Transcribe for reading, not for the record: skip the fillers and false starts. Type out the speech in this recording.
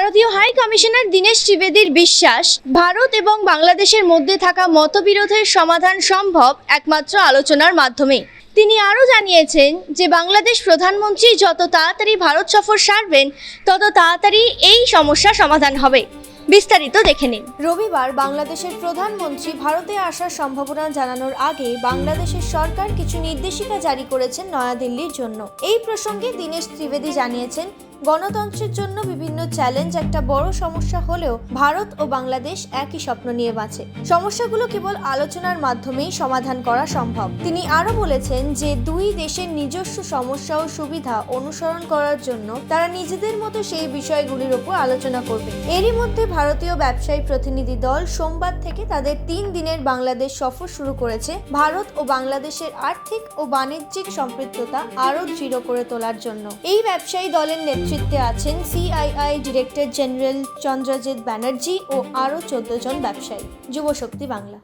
ভারতীয় high commissioner Dinesh ত্রিবেদীর বিশ্বাস, ভারত এবং বাংলাদেশের মধ্যে থাকা মতবিরোধের সমাধান সম্ভব একমাত্র আলোচনার মাধ্যমে। তিনি আরও জানিয়েছেন যে বাংলাদেশ প্রধানমন্ত্রী যত তাড়াতাড়ি ভারত সফর সারবেন তত তাড়াতাড়ি এই সমস্যা সমাধান হবে। বিস্তারিত দেখে নিন। রবিবার বাংলাদেশের প্রধানমন্ত্রী ভারতে আসার সম্ভাবনা জানানোর আগে বাংলাদেশের সরকার কিছু নির্দেশিকা জারি করেছেন নয়াদিল্লির জন্য। এই প্রসঙ্গে দীনেশ ত্রিবেদী জানিয়েছেন, গণতন্ত্রের জন্য বিভিন্ন চ্যালেঞ্জ একটা বড় সমস্যা হলেও ভারত ও বাংলাদেশ একই স্বপ্ন নিয়ে বাঁচে। সমস্যাগুলো কেবল আলোচনার মাধ্যমেই সমাধান করা সম্ভব। তিনি আরও বলেছেন যে দুই দেশের নিজস্ব সমস্যা ও সুবিধা অনুসরণ করার জন্য তারা নিজেদের মতো সেই বিষয়গুলির উপর আলোচনা করবে। এরই মধ্যে ভারতীয় ব্যবসায়ী প্রতিনিধি দল সোমবার থেকে তাদের 3 দিনের বাংলাদেশ সফর শুরু করেছে ভারত ও বাংলাদেশের আর্থিক ও বাণিজ্যিক সম্পৃক্ততা আরও দৃঢ় করে তোলার জন্য। এই ব্যবসায়ী দলের নেতৃত্বে আছেন CII director general Chandrajit Banerjee ও আরও 14 জন ব্যবসায়ী। যুবশক্তি বাংলা।